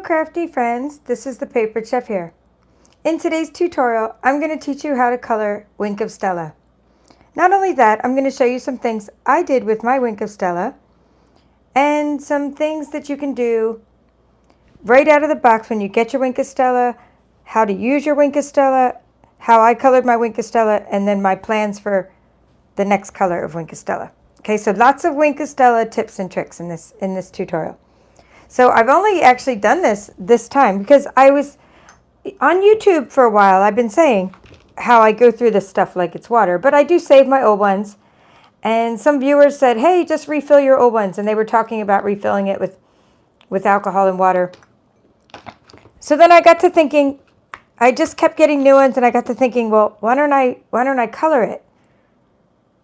Crafty Friends, this is the Papered Chef here. In today's tutorial, I'm going to teach you how to color Wink of Stella. Not only that, I'm going to show you some things I did with my Wink of Stella and some things that you can do right out of the box when you get your Wink of Stella, how to use your Wink of Stella, how I colored my Wink of Stella, and then my plans for the next color of Wink of Stella. Okay, so lots of Wink of Stella tips and tricks in this tutorial. So I've only actually done this time because I was on YouTube for a while. I've been saying how I go through this stuff like it's water, but I do save my old ones. And some viewers said, hey, just refill your old ones. And they were talking about refilling it with alcohol and water. So then I got to thinking, I just kept getting new ones, and I got to thinking, well, why don't I color it?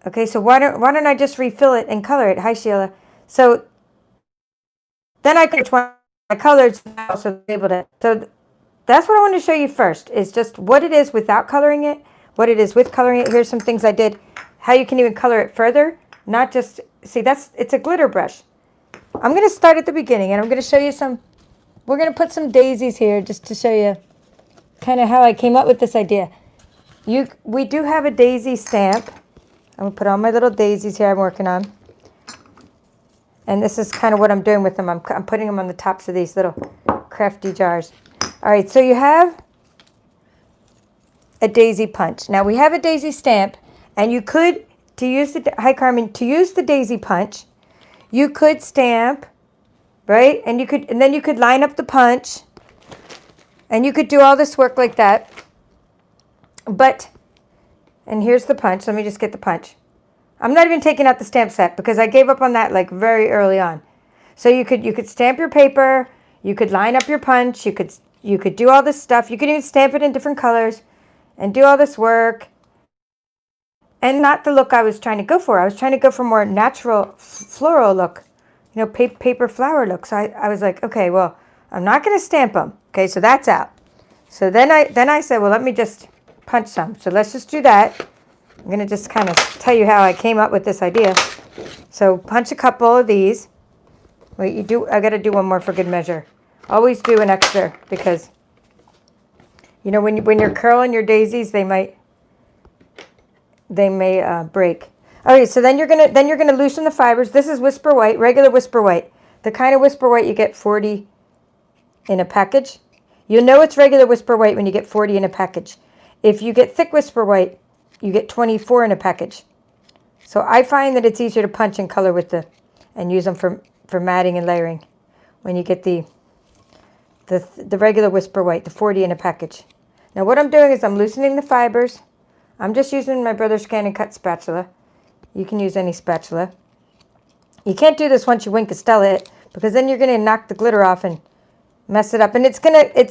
Okay, so why don't I just refill it and color it? Hi, Sheila. So then I could try my colors and I also labeled it. So that's what I want to show you first, is just what it is without coloring it, what it is with coloring it. Here's some things I did, how you can even color it further, not just, see, it's a glitter brush. I'm going to start at the beginning, and I'm going to show you we're going to put some daisies here just to show you kind of how I came up with this idea. We do have a daisy stamp. I'm going to put all my little daisies here I'm working on. And this is kind of what I'm doing with them. I'm putting them on the tops of these little crafty jars. All right, so you have a daisy punch. Now we have a daisy stamp, and you could, hi Carmen, to use the daisy punch, you could stamp, right? And then you could line up the punch, and you could do all this work like that. And here's the punch. Let me just get the punch. I'm not even taking out the stamp set because I gave up on that like very early on. So you could stamp your paper, you could line up your punch, you could do all this stuff. You could even stamp it in different colors and do all this work. And not the look I was trying to go for. I was trying to go for more natural floral look, paper flower look. So I was like, okay, well, I'm not going to stamp them. Okay, so that's out. So then I said, well, let me just punch some. So let's just do that. I'm going to just kind of tell you how I came up with this idea. So punch a couple of these. Wait, I got to do one more for good measure. Always do an extra because, when you're curling your daisies, they may break. Okay, so then you're gonna loosen the fibers. This is Whisper White, regular Whisper White. The kind of Whisper White you get 40 in a package. You'll know it's regular Whisper White when you get 40 in a package. If you get thick Whisper White, you get 24 in a package. So I find that it's easier to punch and color and use them for matting and layering when you get the regular Whisper White, the 40 in a package. Now what I'm doing is I'm loosening the fibers. I'm just using my brother's Scan and Cut spatula. You can use any spatula. You can't do this once you Wink of Stella it, because then you're going to knock the glitter off and mess it up. And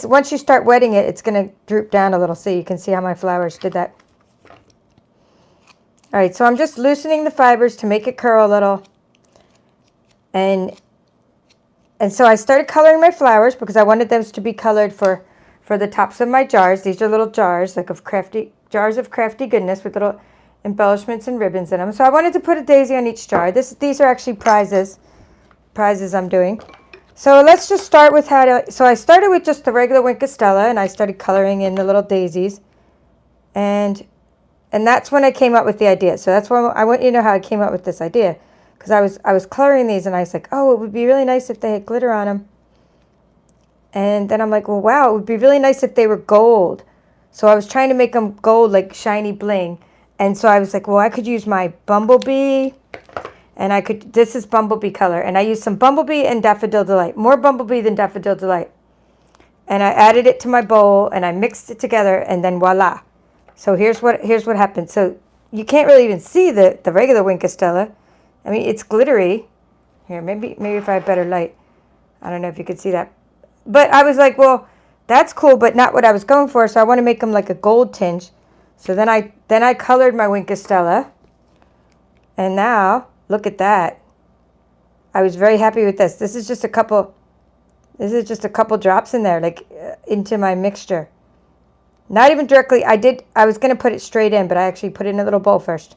once you start wetting it, it's going to droop down a little. So you can see how my flowers did that. All right, so I'm just loosening the fibers to make it curl a little. And so I started coloring my flowers because I wanted those to be colored for the tops of my jars. These are little jars, like jars of crafty goodness with little embellishments and ribbons in them. So I wanted to put a daisy on each jar. These are actually prizes I'm doing. So let's just start with so I started with just the regular Wink of Stella, and I started coloring in the little daisies. And that's when I came up with the idea. So that's why I want you to know how I came up with this idea. Because I was coloring these, and I was like, oh, it would be really nice if they had glitter on them. And then I'm like, well, wow, it would be really nice if they were gold. So I was trying to make them gold, like shiny bling. And so I was like, well, I could use my Bumblebee. And this is Bumblebee color. And I used some Bumblebee and Daffodil Delight. More Bumblebee than Daffodil Delight. And I added it to my bowl, and I mixed it together, and then voila. So here's what happened. So you can't really even see the regular Wink of Stella. I mean, it's glittery. Here, maybe if I have better light. I don't know if you could see that. But I was like, well, that's cool, but not what I was going for. So I want to make them like a gold tinge. So then I colored my Wink of Stella. And now, look at that. I was very happy with this. This is just a couple drops in there, like into my mixture. Not even directly. I was going to put it straight in, but I actually put it in a little bowl first.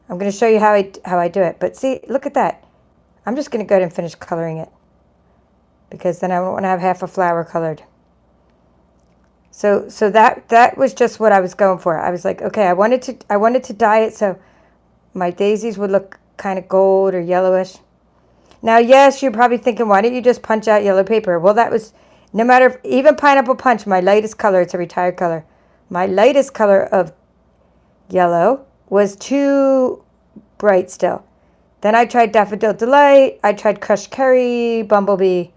I'm going to show you how I do it. But see, look at that. I'm just going to go ahead and finish coloring it. because then I don't want to have half a flower colored. So that was just what I was going for. I was like, okay, I wanted to dye it so my daisies would look kind of gold or yellowish. Now, yes, you're probably thinking, why don't you just punch out yellow paper? Well, that was, no matter, even Pineapple Punch, my lightest color, it's a retired color. My lightest color of yellow was too bright still. Then I tried Daffodil Delight. I tried Crushed Curry, Bumblebee.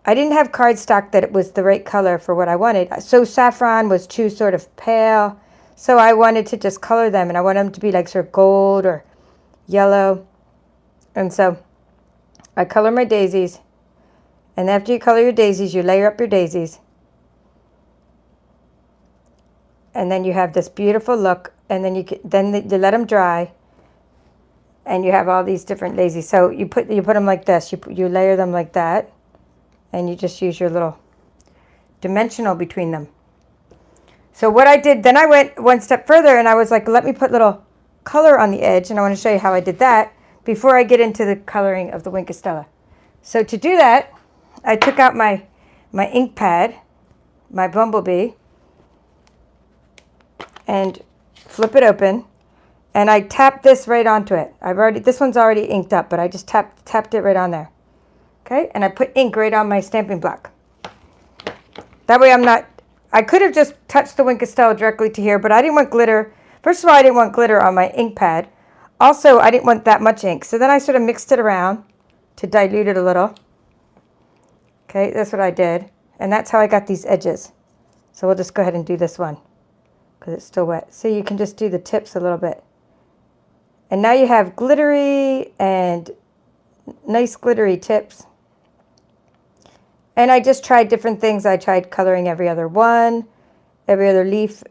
I didn't have cardstock that it was the right color for what I wanted. So Saffron was too sort of pale. So I wanted to just color them, and I wanted them to be like sort of gold or yellow. And so I color my daisies. And after you color your daisies, you layer up your daisies. And then you have this beautiful look. And then you let them dry. And you have all these different daisies. So you put them like this. You layer them like that. And you just use your little dimensional between them. So what I did, then I went one step further and I was like, let me put little color on the edge. And I want to show you how I did that before I get into the coloring of the Wink of Stella. So to do that, I took out my ink pad, my Bumblebee, and flip it open. And I tapped this right onto it. This one's already inked up, but I just tapped it right on there. Okay, and I put ink right on my stamping block. That way I could have just touched the Wink of Stella directly to here, but I didn't want glitter. First of all, I didn't want glitter on my ink pad. Also, I didn't want that much ink. So then I sort of mixed it around to dilute it a little. Okay, that's what I did. And that's how I got these edges. So we'll just go ahead and do this one because it's still wet. So you can just do the tips a little bit. And now you have glittery and nice glittery tips. And I just tried different things. I tried coloring every other leaf.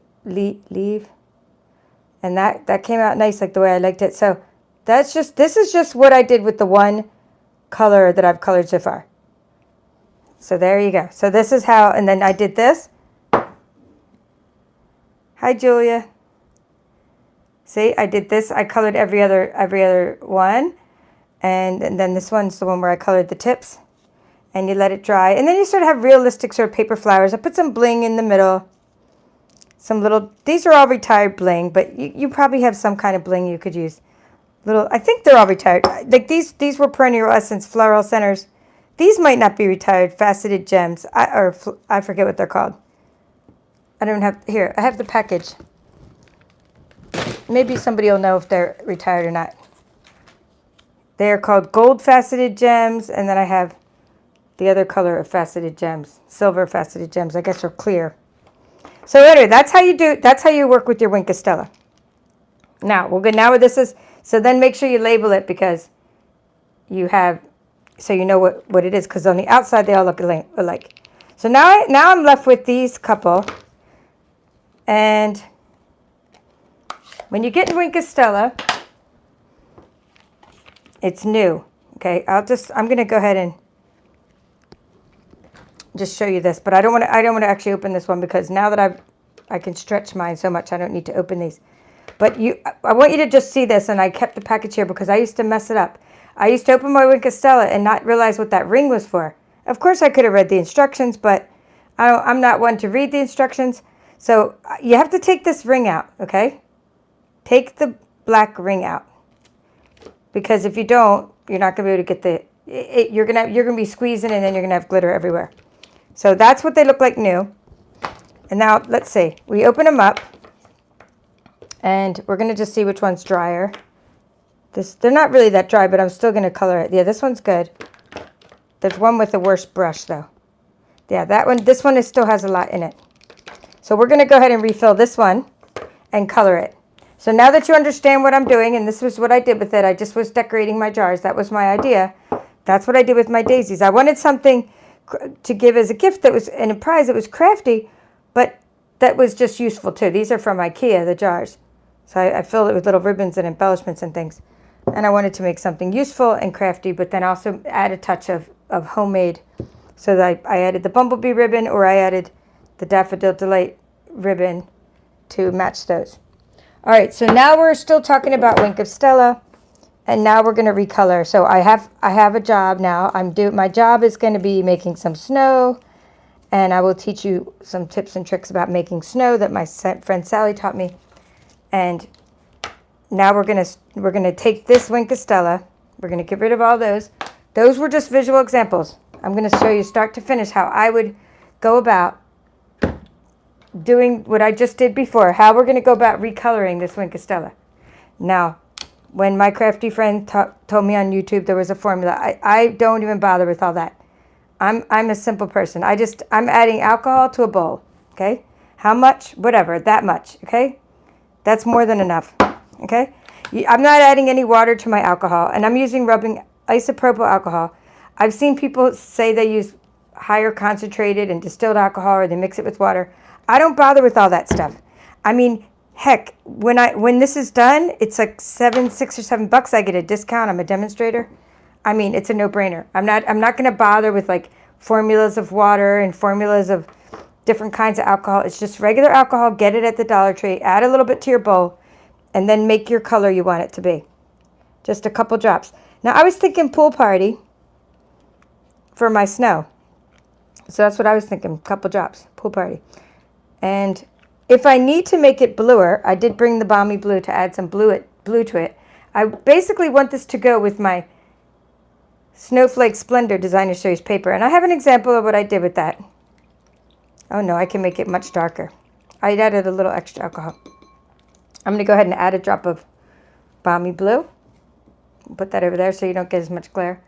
And that came out nice, like the way I liked it. So this is just what I did with the one color that I've colored so far. So there you go. So this is how, and then I did this. Hi, Julia. See, I did this. I colored every other one. And then this one's the one where I colored the tips. And you let it dry. And then you sort of have realistic sort of paper flowers. I put some bling in the middle. These are all retired bling, but you probably have some kind of bling you could use. I think they're all retired. Like these were perennial essence floral centers. These might not be retired, faceted gems. I forget what they're called. I have the package. Maybe somebody will know if they're retired or not. They are called gold faceted gems, and then I have the other color of faceted gems, silver faceted gems. I guess they're clear. So anyway, that's how you work with your Wink of Stella. Now we'll go. Now this is so. Then make sure you label it because so you know what it is. Because on the outside they all look alike. So now I'm left with these couple, and when you get in Wink of Stella, it's new. Okay, I'm gonna go ahead and just show you this, but I don't want to actually open this one because now that I can stretch mine so much, I don't need to open these. But I want you to just see this, and I kept the package here because I used to mess it up. I used to open my Wink of Stella and not realize what that ring was for. Of course, I could have read the instructions, but I'm not one to read the instructions. So you have to take this ring out, okay? Take the black ring out because if you don't, you're not going to be able to get you're gonna be squeezing, and then you're gonna have glitter everywhere. So that's what they look like new. And now let's see. We open them up, and we're gonna just see which one's drier. They're not really that dry, but I'm still gonna color it. Yeah, this one's good. There's one with a worse brush though. Yeah, this one still has a lot in it. So we're gonna go ahead and refill this one and color it. So now that you understand what I'm doing, and this was what I did with it, I just was decorating my jars. That was my idea. That's what I did with my daisies. I wanted something to give as a gift that was, and a prize that was crafty, but that was just useful too. These are from IKEA, the jars. So I filled it with little ribbons and embellishments and things. And I wanted to make something useful and crafty, but then also add a touch of homemade. So that I added the Bumblebee ribbon, or I added the Daffodil Delight ribbon to match those. All right, so now we're still talking about Wink of Stella. And now we're going to recolor. So I have a job now. My job is going to be making some snow, and I will teach you some tips and tricks about making snow that my friend Sally taught me. And now we're gonna take this Wink of Stella. We're gonna get rid of all those. Those were just visual examples. I'm gonna show you start to finish how I would go about doing what I just did before. How we're gonna go about recoloring this Wink of Stella. Now, when my crafty friend told me on YouTube there was a formula, I don't even bother with all that. I'm a simple person. I'm adding alcohol to a bowl. Okay, how much? Whatever, that much. Okay, that's more than enough. Okay, I'm not adding any water to my alcohol, and I'm using rubbing isopropyl alcohol. I've seen people say they use higher concentrated and distilled alcohol, or they mix it with water. I don't bother with all that stuff. I mean, heck, when this is done, it's like $6 or $7. I get a discount. I'm a demonstrator. I mean, it's a no-brainer. I'm not going to bother with like formulas of water and formulas of different kinds of alcohol. It's just regular alcohol. Get it at the Dollar Tree. Add a little bit to your bowl, and then make your color you want it to be. Just a couple drops. Now, I was thinking pool party for my snow. So that's what I was thinking, a couple drops, pool party. And if I need to make it bluer, I did bring the Balmy blue to add some blue to it. I basically want this to go with my Snowflake Splendor Designer Series paper. And I have an example of what I did with that. Oh no, I can make it much darker. I added a little extra alcohol. I'm going to go ahead and add a drop of Balmy blue. Put that over there so you don't get as much glare.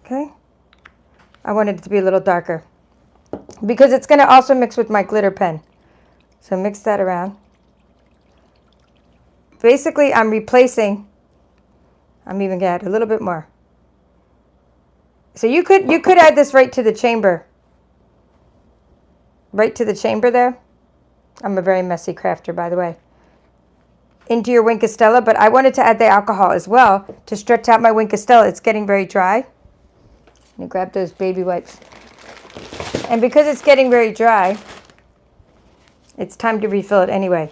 Okay. I wanted it to be a little darker because it's going to also mix with my glitter pen. So mix that around. Basically, I'm even going to add a little bit more. So you could add this right to the chamber. Right to the chamber there. I'm a very messy crafter, by the way. Into your Wink of Stella, but I wanted to add the alcohol as well to stretch out my Wink of Stella. It's getting very dry. Let me grab those baby wipes. And because it's getting very dry, it's time to refill it anyway.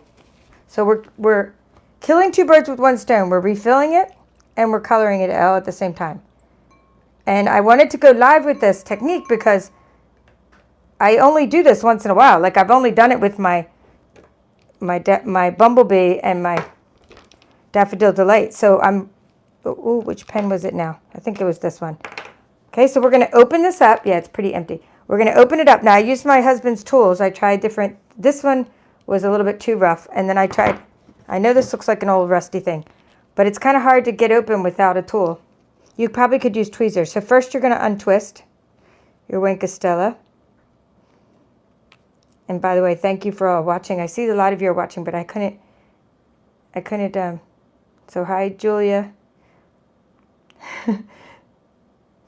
So we're killing two birds with one stone. We're refilling it and we're coloring it all at the same time. And I wanted to go live with this technique because I only do this once in a while. Like I've only done it with my Bumblebee and my Daffodil Delight. So which pen was it now? I think it was this one. Okay, so we're going to open this up. Yeah, it's pretty empty. We're going to open it up. Now, I used my husband's tools. I tried different. This one was a little bit too rough. And then I know this looks like an old rusty thing, but it's kind of hard to get open without a tool. You probably could use tweezers. So first you're going to untwist your Wink of Stella. And by the way, thank you for all watching. I see a lot of you are watching, but I couldn't, so hi, Julia.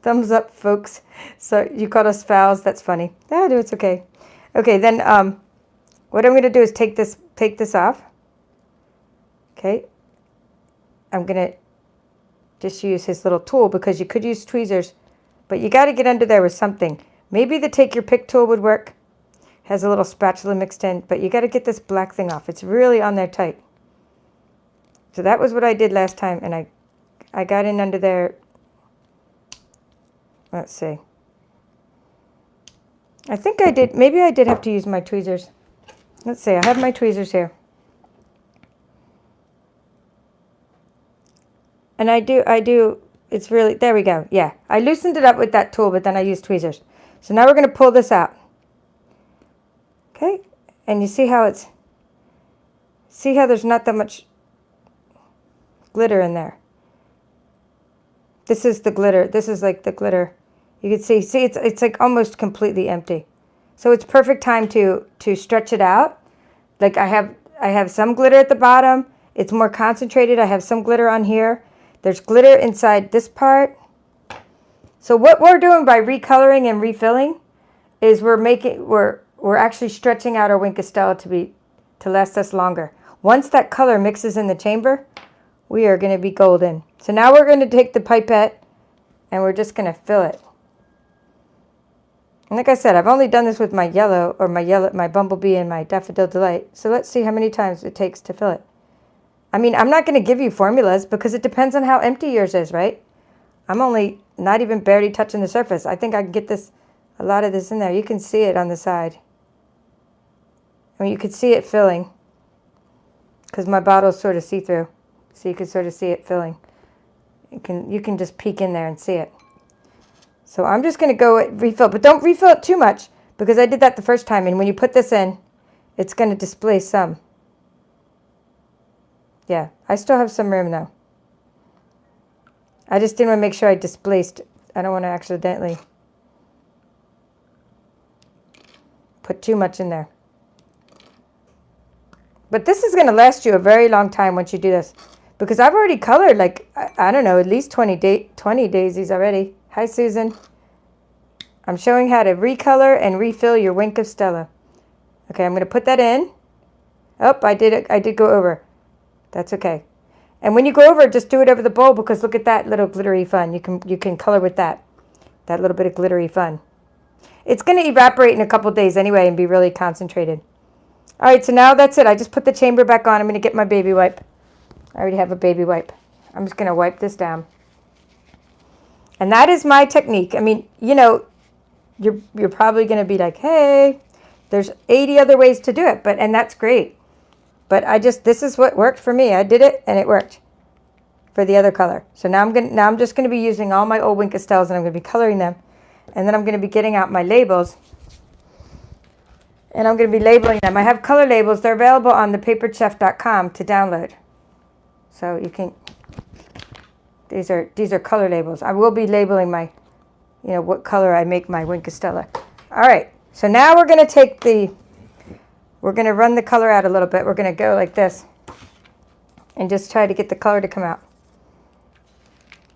Thumbs up, folks. So you called us fouls. That's funny. No, it's okay. Okay, then what I'm going to do is take this off. Okay. I'm going to just use his little tool because you could use tweezers, but you got to get under there with something. Maybe the take your pick tool would work. Has a little spatula mixed in, but you got to get this black thing off. It's really on there tight. So that was what I did last time, and I got in under there. Let's see. I think I did. Maybe I did have to use my tweezers. Let's see. I have my tweezers here. And I do. It's really, there we go. Yeah. I loosened it up with that tool, but then I used tweezers. So now we're going to pull this out. Okay. And you see how there's not that much glitter in there. This is the glitter. This is like the glitter. You can see it's like almost completely empty. So it's perfect time to stretch it out. Like I have some glitter at the bottom. It's more concentrated. I have some glitter on here. There's glitter inside this part. So what we're doing by recoloring and refilling is we're actually stretching out our Wink of Stella to last us longer. Once that color mixes in the chamber, we are going to be golden. So now we're going to take the pipette and we're just going to fill it. And like I said, I've only done this with my Bumblebee and my Daffodil Delight. So let's see how many times it takes to fill it. I mean, I'm not going to give you formulas because it depends on how empty yours is, right? I'm only not even barely touching the surface. I think I can get a lot of this in there. You can see it on the side. I mean, you can see it filling because my bottle's sort of see-through. So you can sort of see it filling. You can just peek in there and see it. So I'm just going to go refill, but don't refill it too much because I did that the first time. And when you put this in, it's going to displace some. Yeah, I still have some room though. I just didn't want to make sure I displaced. I don't want to accidentally put too much in there. But this is going to last you a very long time once you do this. Because I've already colored like, I don't know, at least 20 daisies already. Hi, Susan. I'm showing how to recolor and refill your Wink of Stella. Okay, I'm going to put that in. Oh, I did go over. That's okay. And when you go over, just do it over the bowl because look at that little glittery fun. You can color with that. That little bit of glittery fun. It's going to evaporate in a couple days anyway and be really concentrated. All right, so now that's it. I just put the chamber back on. I'm going to get my baby wipe. I already have a baby wipe. I'm just going to wipe this down. And that is my technique. I mean, you know, you're probably going to be like, hey, there's 80 other ways to do it, and that's great. But this is what worked for me. I did it and it worked for the other color. So now I'm just going to be using all my old Wink of Stellas and I'm going to be coloring them. And then I'm going to be getting out my labels. And I'm going to be labeling them. I have color labels. They're available on thepaperchef.com to download. So you can, these are color labels. I will be labeling my, what color I make my Wink of Stella. All right. So now we're going to we're going to run the color out a little bit. We're going to go like this and just try to get the color to come out.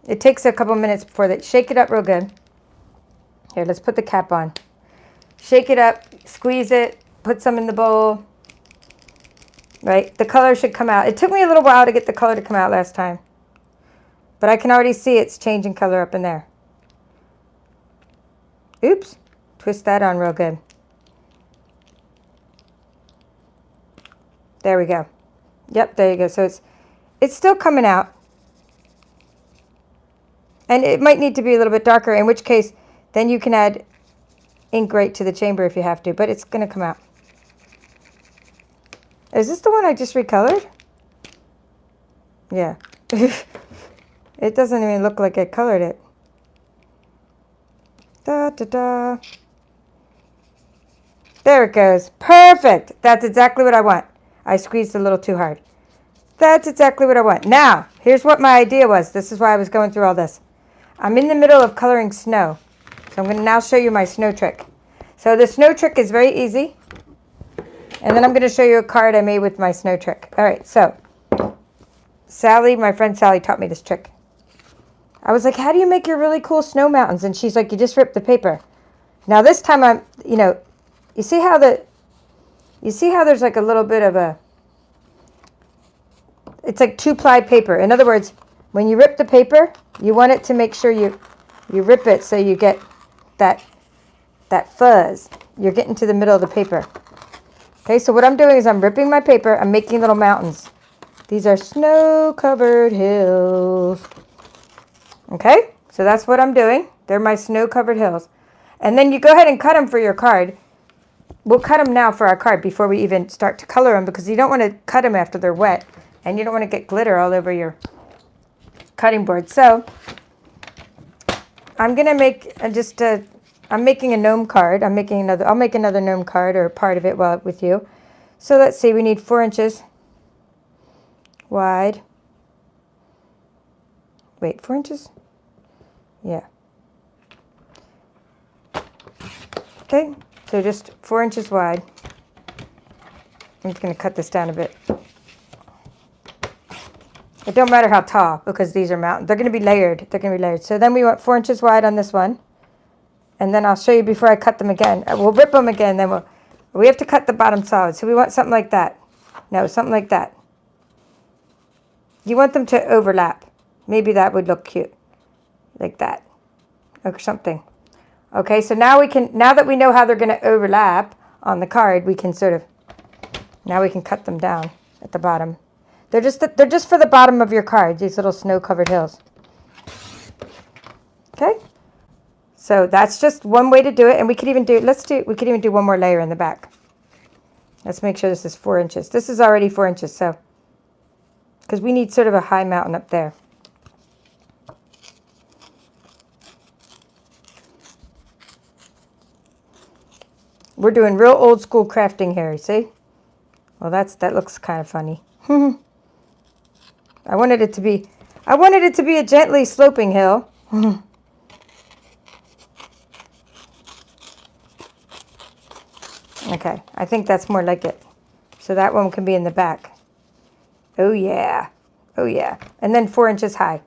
It takes a couple minutes before that. Shake it up real good. Here, let's put the cap on. Shake it up, squeeze it, put some in the bowl. Right? The color should come out. It took me a little while to get the color to come out last time. But I can already see it's changing color up in there. Oops. Twist that on real good. There we go. Yep, there you go. So it's still coming out. And it might need to be a little bit darker, in which case then you can add ink right to the chamber if you have to, but it's going to come out. Is this the one I just recolored? Yeah. It doesn't even look like I colored it. Da, da, da. There it goes. Perfect. That's exactly what I want. I squeezed a little too hard. That's exactly what I want. Now, here's what my idea was. This is why I was going through all this. I'm in the middle of coloring snow. So I'm going to now show you my snow trick. So the snow trick is very easy. And then I'm going to show you a card I made with my snow trick. All right, so Sally, my friend Sally, taught me this trick. I was like, how do you make your really cool snow mountains? And she's like, you just rip the paper. Now this time I'm, you see how there's like a little bit of it's like 2-ply paper. In other words, when you rip the paper, you want it to make sure you rip it so you get that fuzz. You're getting to the middle of the paper. Okay, so what I'm doing is I'm ripping my paper. I'm making little mountains. These are snow-covered hills. Okay, so that's what I'm doing. They're my snow-covered hills. And then you go ahead and cut them for your card. We'll cut them now for our card before we even start to color them because you don't want to cut them after they're wet. And you don't want to get glitter all over your cutting board. So I'm going to make I'm making a gnome card. I'll make another gnome card or part of it with you. So let's see, we need 4 inches wide. Wait, 4 inches? Yeah. Okay, so just 4 inches wide. I'm just going to cut this down a bit. It don't matter how tall because these are mountains. They're going to be layered. So then we want 4 inches wide on this one. And then I'll show you before I cut them again. We'll rip them again. Then we have to cut the bottom solid. So we want something like that. No, something like that. You want them to overlap. Maybe that would look cute. Like that. Or something. Okay, so now that we know how they're going to overlap on the card, now we can cut them down at the bottom. They're just for the bottom of your card, these little snow-covered hills. Okay? So that's just one way to do it, and we could even do we could even do one more layer in the back. Let's make sure this is 4 inches. This is already 4 inches, so because we need sort of a high mountain up there. We're doing real old school crafting here, you see? Well, that looks kind of funny. I wanted it to be a gently sloping hill. Okay, I think that's more like it. So that one can be in the back. Oh yeah. Oh yeah. And then 4 inches high.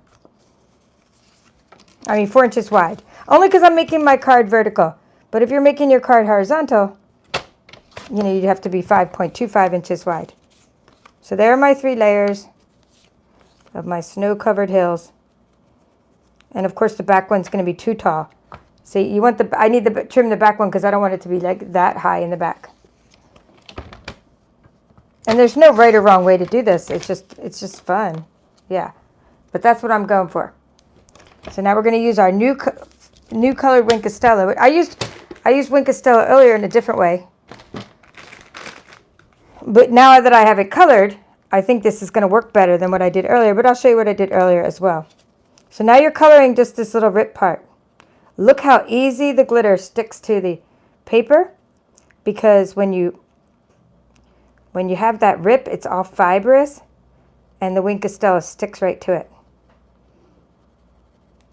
I mean 4 inches wide. Only because I'm making my card vertical. But if you're making your card horizontal, you know, you'd have to be 5.25 inches wide. So there are my 3 layers of my snow-covered hills. And of course the back one's going to be too tall. See, you want I need to trim the back one because I don't want it to be like that high in the back. And there's no right or wrong way to do this. It's just fun. Yeah. But that's what I'm going for. So now we're going to use our new colored Wink of Stella. I used Wink of Stella earlier in a different way. But now that I have it colored, I think this is going to work better than what I did earlier. But I'll show you what I did earlier as well. So now you're coloring just this little rip part. Look how easy the glitter sticks to the paper, because when you have that rip, it's all fibrous, and the Wink of Stella sticks right to it.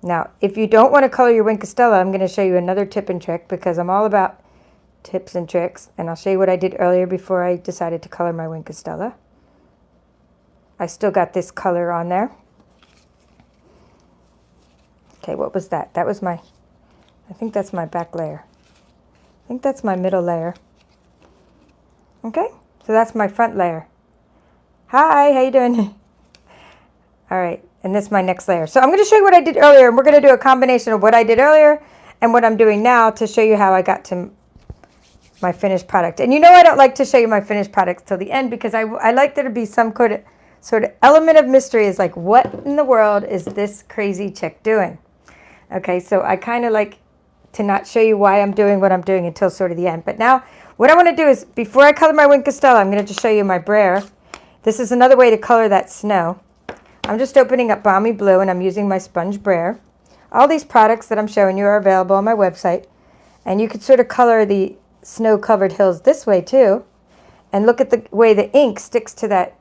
Now, if you don't want to color your Wink of Stella, I'm going to show you another tip and trick, because I'm all about tips and tricks, and I'll show you what I did earlier before I decided to color my Wink of Stella. I still got this color on there. Okay, what was that? That was I think that's my back layer. I think that's my middle layer. Okay, so that's my front layer. Hi, how you doing? All right, and this is my next layer. So I'm going to show you what I did earlier, and we're going to do a combination of what I did earlier and what I'm doing now to show you how I got to my finished product. And you know I don't like to show you my finished products till the end, because I like there to be some sort of element of mystery. Is like, what in the world is this crazy chick doing? Okay, so I kind of like to not show you why I'm doing what I'm doing until sort of the end. But now what I want to do is, before I color my Wink of Stella, I'm going to just show you my brayer. This is another way to color that snow. I'm just opening up Balmy Blue, and I'm using my sponge brayer. All these products that I'm showing you are available on my website, and you could sort of color the snow-covered hills this way too, and look at the way the ink sticks to that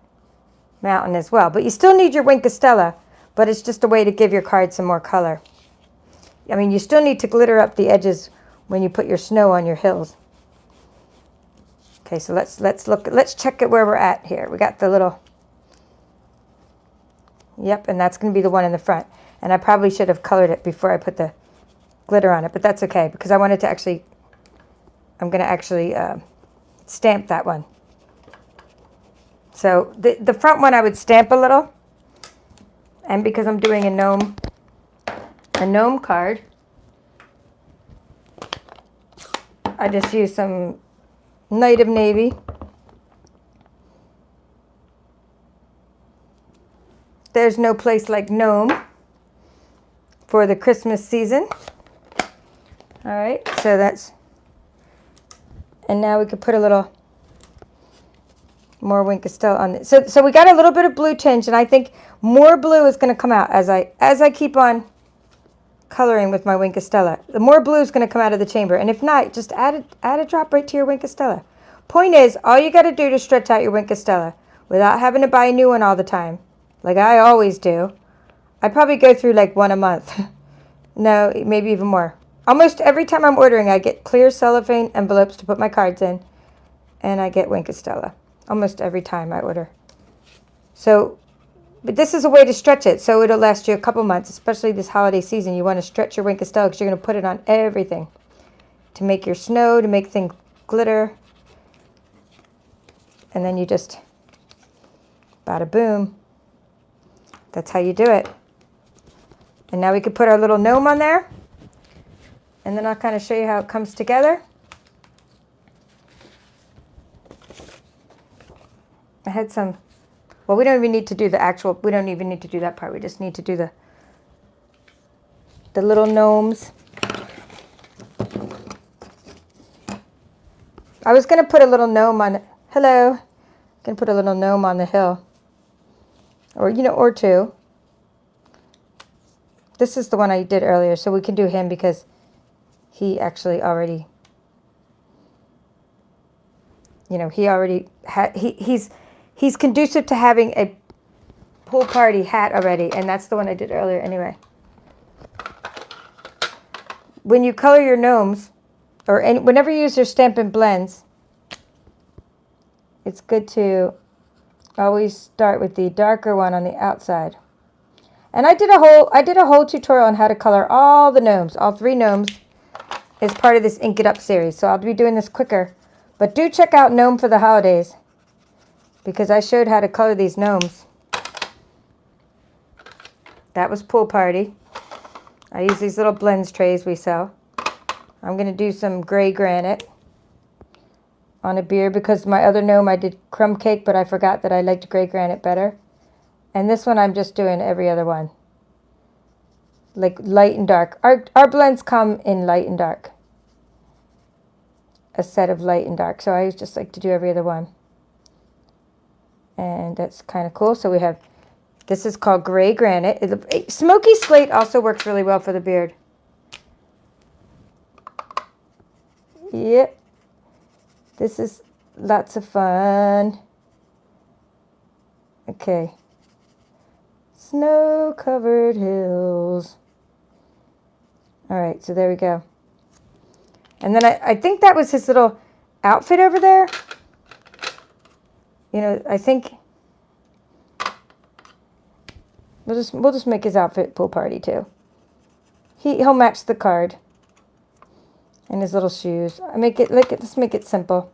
mountain as well. But you still need your Wink of Stella, but it's just a way to give your card some more color. I mean, you still need to glitter up the edges when you put your snow on your hills. Okay, so let's check it where we're at here. We got the little, yep, and that's going to be the one in the front. And I probably should have colored it before I put the glitter on it, but that's okay, because I wanted to actually, I'm going to actually stamp that one. So the front one I would stamp a little, and because I'm doing a gnome card, I just use some Night of Navy. There's no place like Gnome for the Christmas season. All right, so that's, and now we could put a little more Wink of Stella on it. So we got a little bit of blue tinge, and I think more blue is going to come out as I keep on coloring with my Wink of Stella. The more blue is going to come out of the chamber, and if not, just add a drop right to your Wink of Stella. Point is, all you got to do to stretch out your Wink of Stella without having to buy a new one all the time, like I always do. I probably go through like one a month. No, maybe even more. Almost every time I'm ordering, I get clear cellophane envelopes to put my cards in, and I get Wink of Stella almost every time I order. So, but this is a way to stretch it so it'll last you a couple months, especially this holiday season. You want to stretch your Wink of Stella because you're going to put it on everything to make your snow, to make things glitter. And then you just, bada boom. That's how you do it. And now we could put our little gnome on there. And then I'll kind of show you how it comes together. I had some Well, we don't even need to do the actual, we don't even need to do that part. We just need to do the little gnomes. I was going to put a little gnome on, hello, I'm going to put a little gnome on the hill. Or, you know, or two. This is the one I did earlier, so we can do him because he actually already, you know, he already had, he's conducive to having a pool party hat already, and that's the one I did earlier anyway. When you color your gnomes, or whenever you use your Stampin Blends, it's good to always start with the darker one on the outside. And I did a whole tutorial on how to color all the gnomes, all 3 gnomes, as part of this Ink It Up series. So I'll be doing this quicker. But do check out Gnome for the Holidays, because I showed how to color these gnomes. That was Pool Party. I use these little blends trays we sell. I'm going to do some gray granite on a beer because my other gnome I did crumb cake, but I forgot that I liked gray granite better. And this one I'm just doing every other one. Like light and dark. Our blends come in light and dark. A set of light and dark. So I just like to do every other one. And that's kind of cool. So we have, this is called gray granite. Smoky slate also works really well for the beard. Yep. This is lots of fun. Okay. Snow-covered hills. All right, so there we go. And then I think that was his little outfit over there. You know, I think we'll just make his outfit pool party too. He'll match the card and his little shoes. Let's make it simple.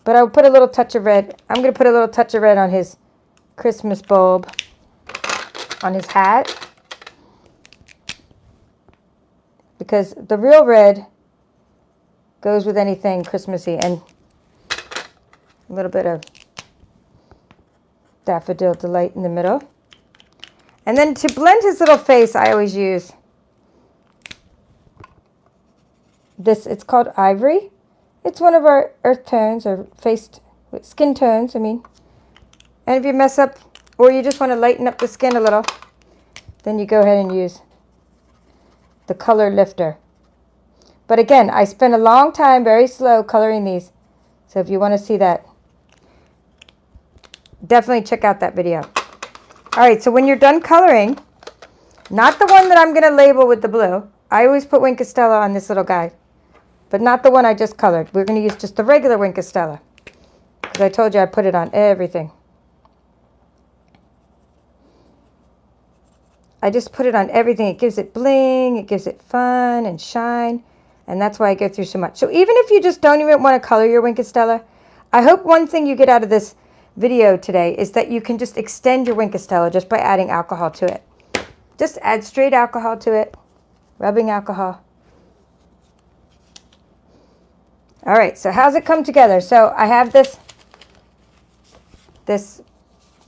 But I'll put a little touch of red. I'm going to put a little touch of red on his Christmas bulb, on his hat, because the real red goes with anything Christmassy, and a little bit of Daffodil Delight in the middle. And then to blend his little face, I always use this. It's called Ivory. It's one of our earth tones, or skin tones, I mean. And if you mess up, or you just want to lighten up the skin a little, then you go ahead and use the color lifter. But again, I spent a long time, very slow, coloring these. So if you want to see that, definitely check out that video. All right, so when you're done coloring, not the one that I'm going to label with the blue. I always put Wink of Stella on this little guy, but not the one I just colored. We're going to use just the regular Wink of Stella, because I told you I put it on everything. I just put it on everything. It gives it bling, it gives it fun and shine, and that's why I go through so much. So even if you just don't even want to color your Wink of Stella, I hope one thing you get out of this video today is that you can just extend your Wink of Stella just by adding alcohol to it. Just add straight alcohol to it, rubbing alcohol. All right, so how's it come together? So I have this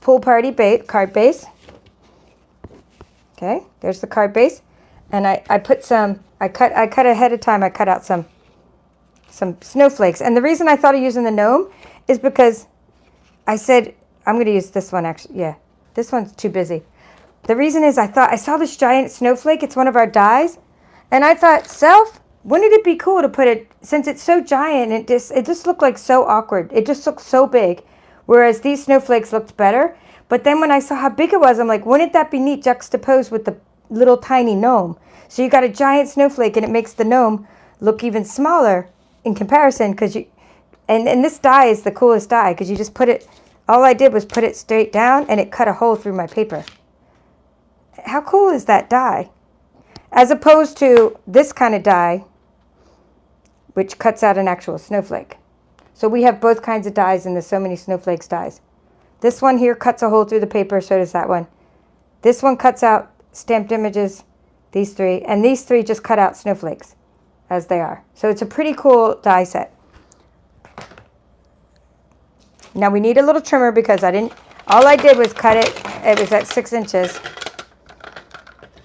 pool party card base. Okay, there's the card base, and I cut ahead of time. I cut out some snowflakes, and the reason I thought of using the gnome is because I said I'm going to use this one. Actually, yeah, this one's too busy. The reason is I saw this giant snowflake. It's one of our dies, and I thought, wouldn't it be cool to put it, since it's so giant? It just looked like so awkward. It just looked so big, whereas these snowflakes looked better. But then when I saw how big it was, I'm like, wouldn't that be neat juxtaposed with the little tiny gnome? So you got a giant snowflake, and it makes the gnome look even smaller in comparison. And this die is the coolest die, because you just put it, all I did was put it straight down, and it cut a hole through my paper. How cool is that die? As opposed to this kind of die, which cuts out an actual snowflake. So we have both kinds of dies in the So Many Snowflakes dies. This one here cuts a hole through the paper, so does that one. This one cuts out stamped images, these 3, and these 3 just cut out snowflakes as they are. So it's a pretty cool die set. Now we need a little trimmer because All I did was cut it. It was at 6 inches.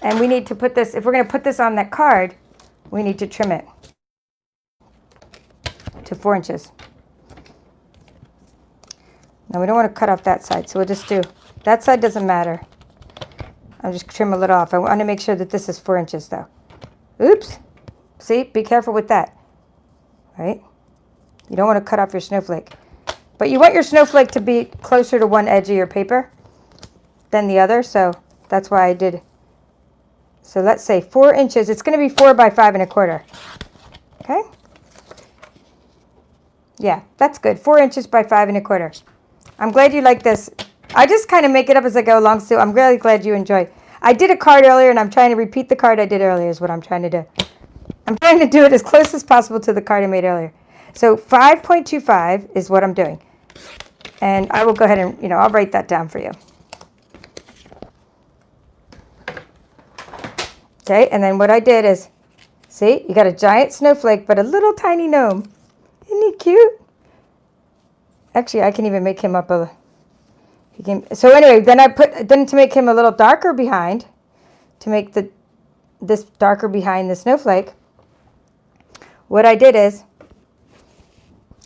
And we need to put this, if we're going to put this on that card, we need to trim it to 4 inches. Now we don't want to cut off that side, so we'll just do, that side doesn't matter. I'll just trim a little off. I want to make sure that this is 4 inches though. Oops. See, be careful with that. Right? You don't want to cut off your snowflake. But you want your snowflake to be closer to one edge of your paper than the other, so that's why I did. So let's say 4 inches. It's going to be 4 by 5 1/4. Okay? Yeah, that's good. 4 inches by 5 1/4. I'm glad you like this. I just kind of make it up as I go along, so I'm really glad you enjoyed. I did a card earlier, and I'm trying to repeat the card I did earlier is what I'm trying to do. I'm trying to do it as close as possible to the card I made earlier. So 5.25 is what I'm doing. And I will go ahead and, I'll write that down for you. Okay, and then what I did is, see, you got a giant snowflake, but a little tiny gnome. Isn't he cute? Actually, I can even make him up a... So anyway, then to make him a little darker behind, to make this darker behind the snowflake, what I did is,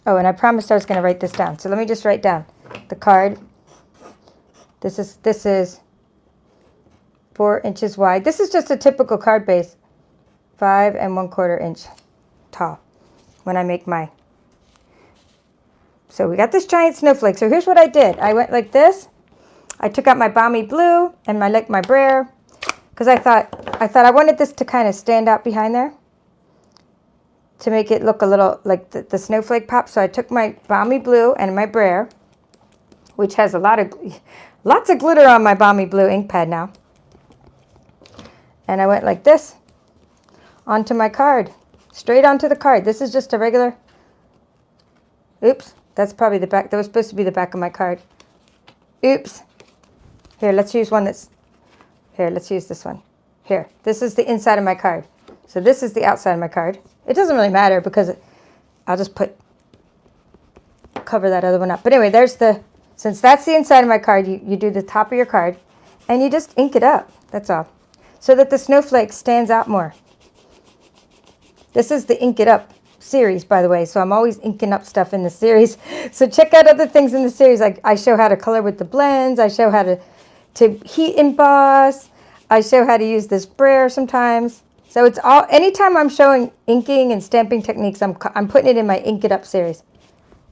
oh, and I promised I was going to write this down. So let me just write down the card. This is 4 inches wide. This is just a typical card base, 5 1/4 inch tall when I make my. So we got this giant snowflake. So here's what I did. I went like this. I took out my Balmy blue and my brayer because I thought I wanted this to kind of stand out behind there to make it look a little like the snowflake pop. So I took my Balmy blue and my brayer, which has lots of glitter on my Balmy blue ink pad now. And I went like this onto my card, straight onto the card. This is just a regular, oops, that's probably the back. That was supposed to be the back of my card. Oops. Here, let's use one let's use this one. Here, this is the inside of my card. So this is the outside of my card. It doesn't really matter because I'll just cover that other one up. But anyway, since that's the inside of my card, you do the top of your card and you just ink it up. That's all. So that the snowflake stands out more. This is the Ink It Up series, by the way, so I'm always inking up stuff in the series. So check out other things in the series. Like I show how to color with the blends. I show how to heat emboss. I show how to use this brayer sometimes. So it's all, anytime I'm showing inking and stamping techniques, I'm putting it in my Ink It Up series.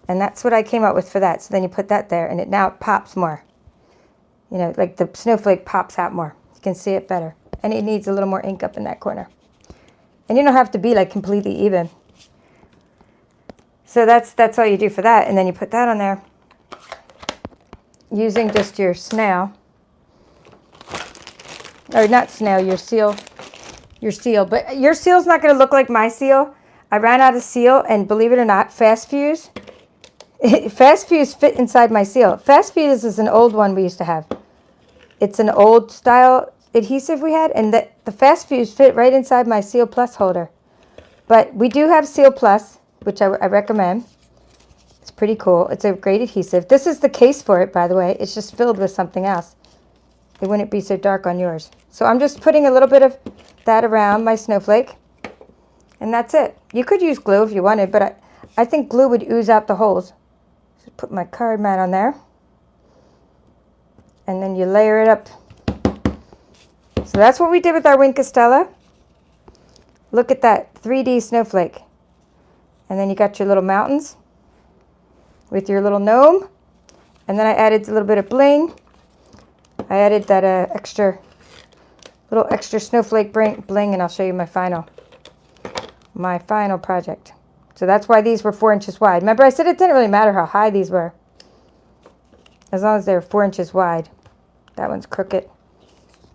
And that's what I came up with for that. So then you put that there and it now pops more. Like the snowflake pops out more. You can see it better. And it needs a little more ink up in that corner. And you don't have to be like completely even. So that's all you do for that. And then you put that on there using just your snail. Or not snail, your seal. But your seal's not going to look like my seal. I ran out of seal, and believe it or not, Fast Fuse. Fast Fuse fit inside my seal. Fast Fuse is an old one we used to have. It's an old style adhesive we had, and the Fast Fuse fit right inside my Seal Plus holder. But we do have Seal Plus, which I recommend. It's pretty cool. It's a great adhesive. This is the case for it, by the way. It's just filled with something else. It wouldn't be so dark on yours. So I'm just putting a little bit of that around my snowflake, and that's it. You could use glue if you wanted, but I think glue would ooze out the holes. Just put my card mat on there, and then you layer it up. So that's what we did with our Wink of Stella. Look at that 3D snowflake. And then you got your little mountains with your little gnome. And then I added a little bit of bling. I added that little extra snowflake bling, and I'll show you my final project. So that's why these were 4 inches wide. Remember, I said it didn't really matter how high these were, as long as they were 4 inches wide. That one's crooked.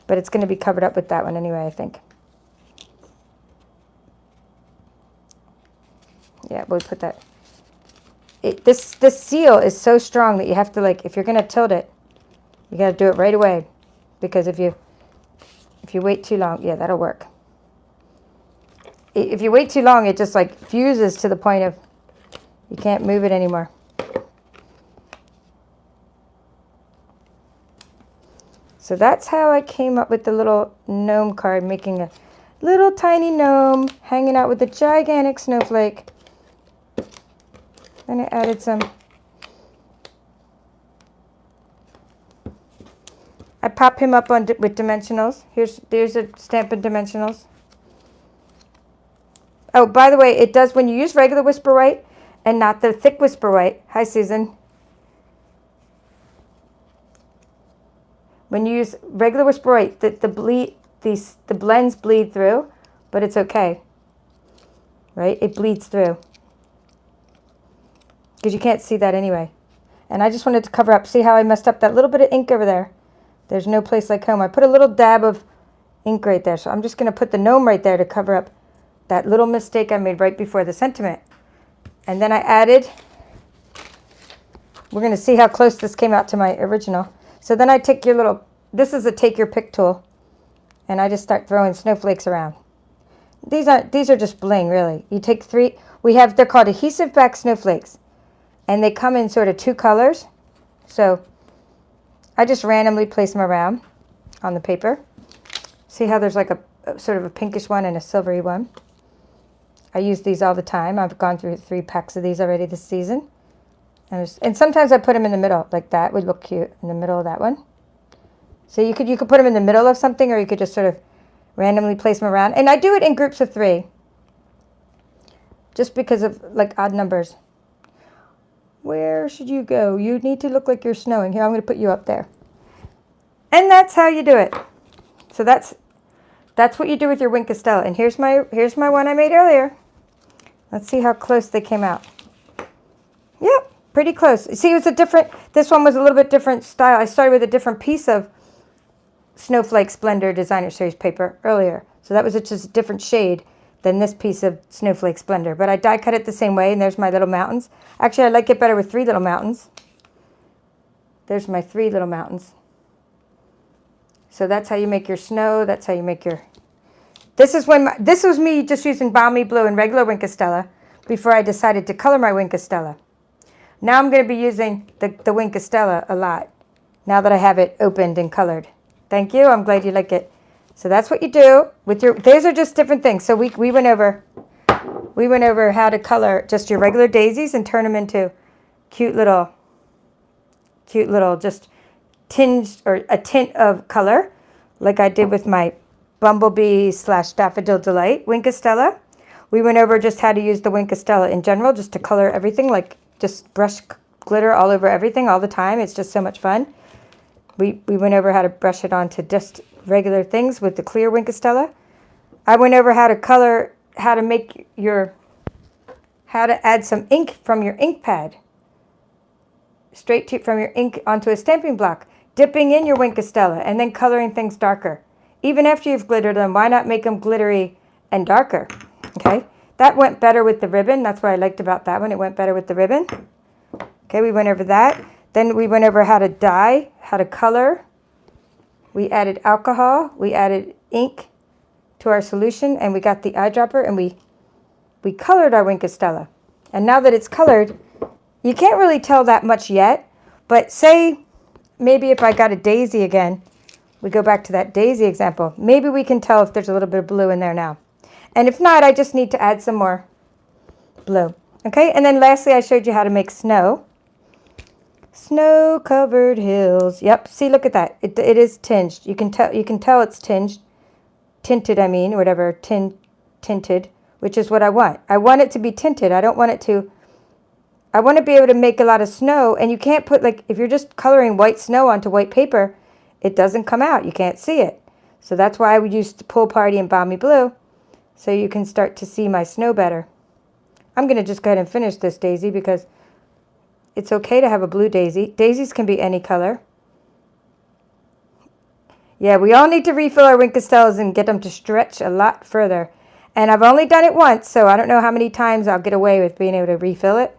But it's going to be covered up with that one anyway, I think. Yeah, we'll put that. This seal is so strong that you have to, like, if you're going to tilt it, you got to do it right away. Because if you wait too long, yeah, that'll work. If you wait too long, it just, like, fuses to the point of you can't move it anymore. So that's how I came up with the little gnome card, making a little tiny gnome hanging out with a gigantic snowflake. And I added some. I pop him up on with dimensionals. There's a Stampin' Dimensionals. Oh, by the way, it does when you use regular Whisper White and not the thick Whisper White. Hi, Susan. When you use regular Whisper White, the blends bleed through, but it's okay, right? It bleeds through because you can't see that anyway. And I just wanted to cover up. See how I messed up that little bit of ink over there? There's no place like home. I put a little dab of ink right there, so I'm just going to put the gnome right there to cover up that little mistake I made right before the sentiment. And then I added, we're going to see how close this came out to my original. So then I take your little, this is a take your pick tool, and I just start throwing snowflakes around. These are just bling, really. You take three, they're called adhesive back snowflakes, and they come in sort of two colors. So I just randomly place them around on the paper. See how there's like a sort of a pinkish one and a silvery one? I use these all the time. I've gone through 3 packs of these already this season. And sometimes I put them in the middle, like that would look cute in the middle of that one. So you could put them in the middle of something, or you could just sort of randomly place them around. And I do it in groups of 3, just because of like odd numbers. Where should you go? You need to look like you're snowing. Here, I'm going to put you up there. And that's how you do it. So that's what you do with your Wink of Stella. And here's my one I made earlier. Let's see how close they came out. Yep. Pretty close. See, this one was a little bit different style. I started with a different piece of Snowflake Splendor Designer Series paper earlier. So that was just a different shade than this piece of Snowflake Splendor. But I die cut it the same way, and there's my little mountains. Actually, I like it better with 3 little mountains. There's my 3 little mountains. So that's how you make your snow. That's how you make your... This was me just using Balmy Blue and regular Wink of Stella before I decided to color my Wink of Stella. Now I'm going to be using the Wink of Stella a lot, now that I have it opened and colored. Thank you. I'm glad you like it. So that's what you do with your, these are just different things. So we went over how to color just your regular daisies and turn them into cute little just tinged or a tint of color, like I did with my Bumblebee / Daffodil Delight Wink of Stella. We went over just how to use the Wink of Stella in general, just to color everything, like just brush glitter all over everything all the time. It's just so much fun. We went over how to brush it onto just regular things with the clear Wink of Stella. I went over how to color, how to add some ink from your ink pad, from your ink onto a stamping block, dipping in your Wink of Stella, and then coloring things darker. Even after you've glittered them, why not make them glittery and darker? Okay, that went better with the ribbon. That's what I liked about that one. It went better with the ribbon. Okay, we went over that. Then we went over how to dye, how to color. We added alcohol. We added ink to our solution, and we got the eyedropper, and we colored our Wink of Stella. And now that it's colored, you can't really tell that much yet, but say maybe if I got a daisy again, we go back to that daisy example, maybe we can tell if there's a little bit of blue in there now. And if not, I just need to add some more blue. Okay, and then lastly, I showed you how to make snow. Snow-covered hills. Yep, see, look at that. It is tinged. You can tell it's tinted, I mean, whatever, tinted, which is what I want. I want it to be tinted. I want to be able to make a lot of snow, and you can't put, like, if you're just coloring white snow onto white paper, it doesn't come out. You can't see it. So that's why I would use the Pool Party and Balmy Blue, so you can start to see my snow better. I'm going to just go ahead and finish this daisy because it's okay to have a blue daisy. Daisies can be any color. Yeah, we all need to refill our Wink of Stellas and get them to stretch a lot further. And I've only done it once, so I don't know how many times I'll get away with being able to refill it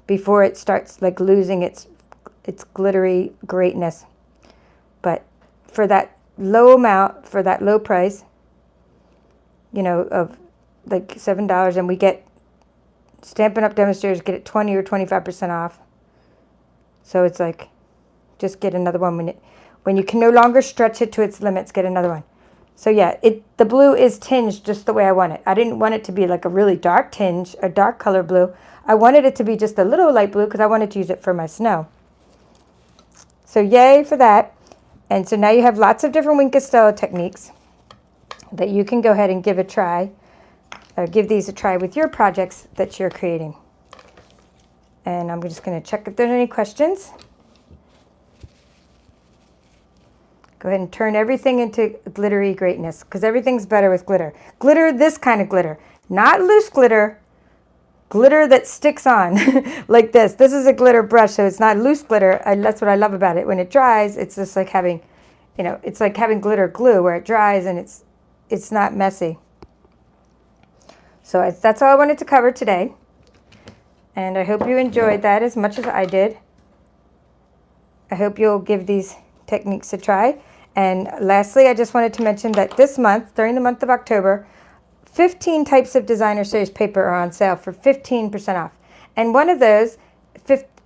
before it starts like losing its glittery greatness. But for that low amount, for that low price, you know, of like $7, and we get Stampin' Up! Demonstrators get it 20 or 25% off. So it's like, just get another one When you can no longer stretch it to its limits, get another one. So yeah, the blue is tinged just the way I want it. I didn't want it to be like a really dark tinge, a dark color blue. I wanted it to be just a little light blue because I wanted to use it for my snow. So yay for that. And so now you have lots of different Wink of Stella techniques that you can go ahead and give a try, or give these a try with your projects that you're creating. And I'm just going to check if there's any questions. Go ahead and turn everything into glittery greatness, because everything's better with glitter. Glitter, this kind of glitter, not loose glitter, glitter that sticks on like this. This is a glitter brush, so it's not loose glitter. That's what I love about it. When it dries, it's just like having, you know, it's like having glitter glue where it dries and it's not messy. So that's all I wanted to cover today. And I hope you enjoyed that as much as I did. I hope you'll give these techniques a try. And lastly, I just wanted to mention that this month, during the month of October, 15 types of designer series paper are on sale for 15% off. And one of those,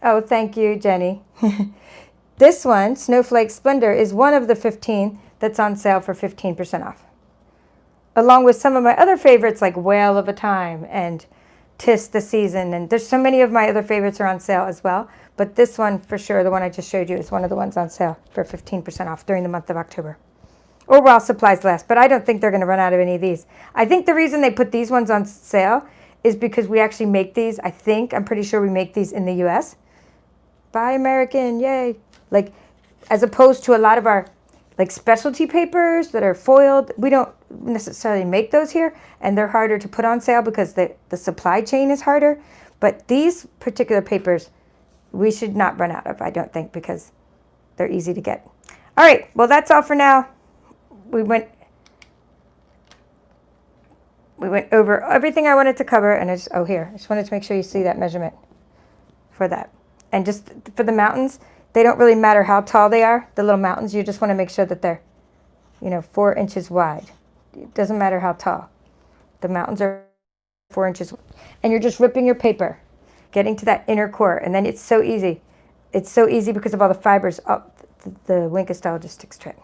oh, thank you, Jenny. This one, Snowflake Splendor, is one of the 15 that's on sale for 15% off. Along with some of my other favorites like Whale of a Time and 'Tis the Season. And there's so many of my other favorites are on sale as well. But this one, for sure, the one I just showed you, is one of the ones on sale for 15% off during the month of October. Or while supplies last. But I don't think they're going to run out of any of these. I think the reason they put these ones on sale is because we actually make these, I'm pretty sure we make these in the US. Buy American, yay. Like, as opposed to a lot of our like specialty papers that are foiled, we don't necessarily make those here, and they're harder to put on sale because the supply chain is harder. But these particular papers, we should not run out of, I don't think, because they're easy to get. All right, well, that's all for now. We went over everything I wanted to cover, and I just wanted to make sure you see that measurement for that. And just for the mountains, they don't really matter how tall they are, the little mountains. You just want to make sure that they're, 4 inches wide. It doesn't matter how tall. The mountains are 4 inches. And you're just ripping your paper, getting to that inner core. And then it's so easy. It's so easy because of all the fibers. Oh, the Wink of Stella just sticks to it.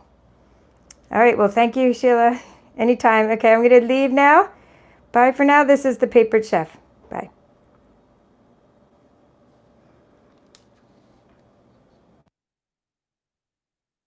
All right, well, thank you, Sheila. Anytime. Okay, I'm going to leave now. Bye for now. This is the Papered Chef.